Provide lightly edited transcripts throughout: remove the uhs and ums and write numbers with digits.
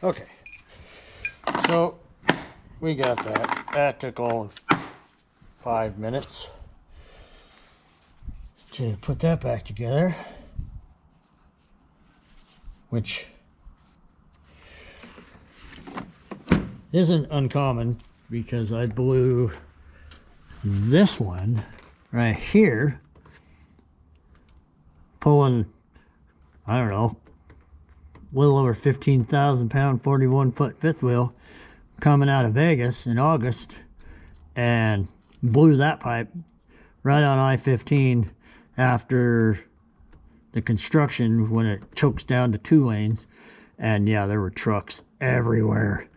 Okay, so we got that. That took all 5 minutes to put that back together, which isn't uncommon because I blew this one right here, pulling, I don't know, a little over 15,000 pound 41 foot fifth wheel coming out of Vegas in August, and blew that pipe right on I-15 after the construction when it chokes down to 2 lanes. And yeah, there were trucks everywhere,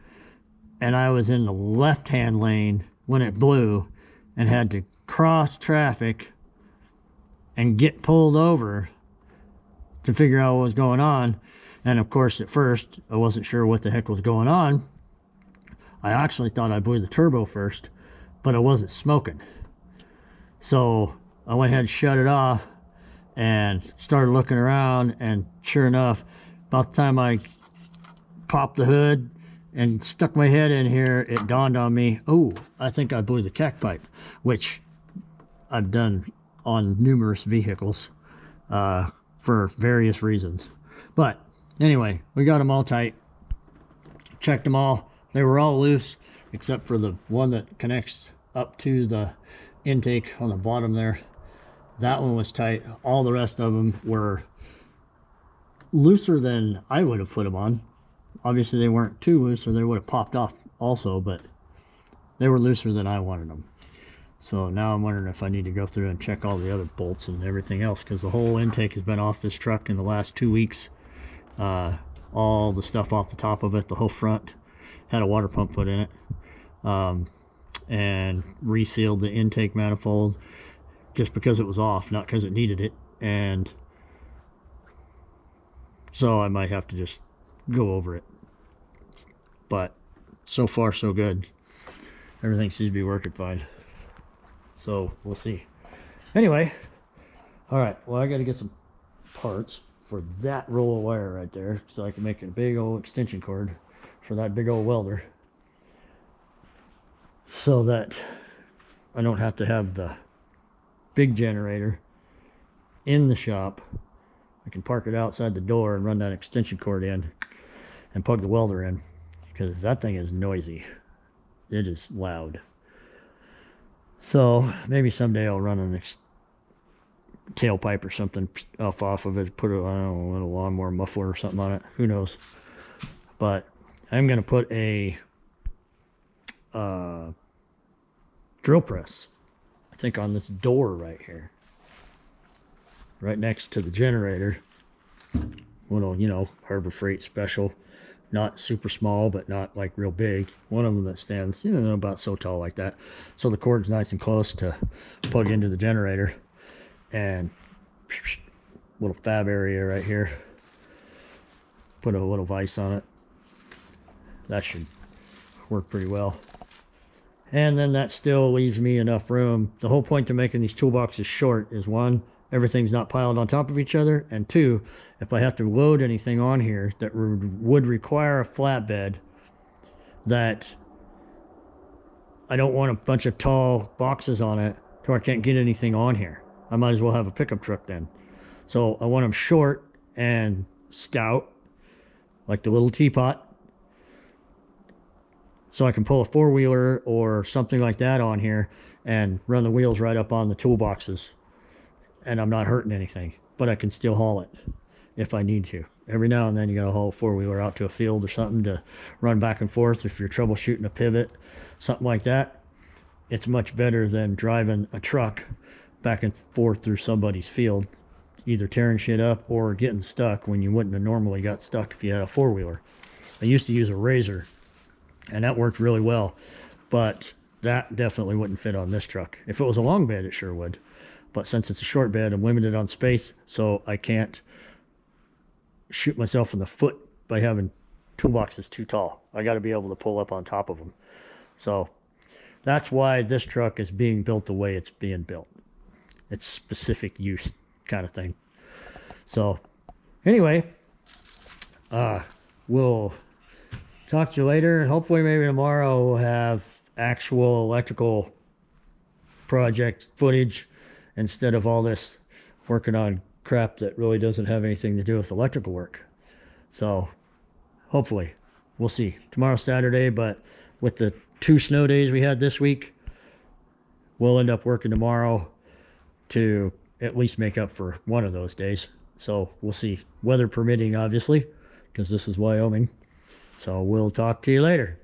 and I was in the left-hand lane when it blew and had to cross traffic and get pulled over to figure out what was going on. And of course, at first I wasn't sure what the heck was going on. I actually thought I blew the turbo first, but it wasn't smoking. So I went ahead and shut it off and started looking around, and sure enough, about the time I popped the hood and stuck my head in here, it dawned on me, oh, I think I blew the cack pipe, which I've done on numerous vehicles for various reasons. But anyway, we got them all tight, checked them all. They were all loose except for the one that connects up to the intake on the bottom there. That one was tight. All the rest of them were looser than I would have put them on. Obviously they weren't too loose or they would have popped off also, but they were looser than I wanted them. So now I'm wondering if I need to go through and check all the other bolts and everything else, because the whole intake has been off this truck in the last 2 weeks. All the stuff off the top of it, the whole front had a water pump put in it, and resealed the intake manifold just because it was off, not because it needed it. And so I might have to just go over it, but so far so good. Everything seems to be working fine, so we'll see. Anyway, all right, well, I got to get some parts for that roll of wire right there so I can make a big old extension cord for that big old welder, so that I don't have to have the big generator in the shop. I can park it outside the door and run that extension cord in and plug the welder in, because that thing is noisy. It is loud. So maybe someday I'll run an tailpipe or something off of it, put a, I don't know, a little lawnmower muffler or something on it. Who knows? But I'm going to put a drill press, I think, on this door right here, right next to the generator. Little, you know, Harbor Freight special, not super small, but not like real big. One of them that stands, you know, about so tall like that. So the cord's nice and close to plug into the generator. And little fab area right here. Put a little vise on it. That should work pretty well. And then that still leaves me enough room. The whole point to making these toolboxes short is, one, everything's not piled on top of each other, and two, if I have to load anything on here that would require a flatbed, that I don't want a bunch of tall boxes on it so I can't get anything on here. I might as well have a pickup truck then. So I want them short and stout, like the little teapot, so I can pull a four-wheeler or something like that on here and run the wheels right up on the toolboxes, and I'm not hurting anything, but I can still haul it if I need to. Every now and then you gotta haul a four-wheeler out to a field or something to run back and forth if you're troubleshooting a pivot, something like that. It's much better than driving a truck back and forth through somebody's field, either tearing shit up or getting stuck when you wouldn't have normally got stuck if you had a four-wheeler. I used to use a Razor, and that worked really well, but that definitely wouldn't fit on this truck. If it was a long bed, it sure would. But since it's a short bed, I'm limited on space, so I can't shoot myself in the foot by having toolboxes too tall. I got to be able to pull up on top of them. So that's why this truck is being built the way it's being built. It's specific use kind of thing. So anyway, we'll talk to you later. Hopefully maybe tomorrow we'll have actual electrical project footage instead of all this working on crap that really doesn't have anything to do with electrical work. So hopefully, we'll see. Tomorrow's Saturday, but with the 2 snow days we had this week, we'll end up working tomorrow to at least make up for one of those days. So we'll see. Weather permitting, obviously, because this is Wyoming. So we'll talk to you later.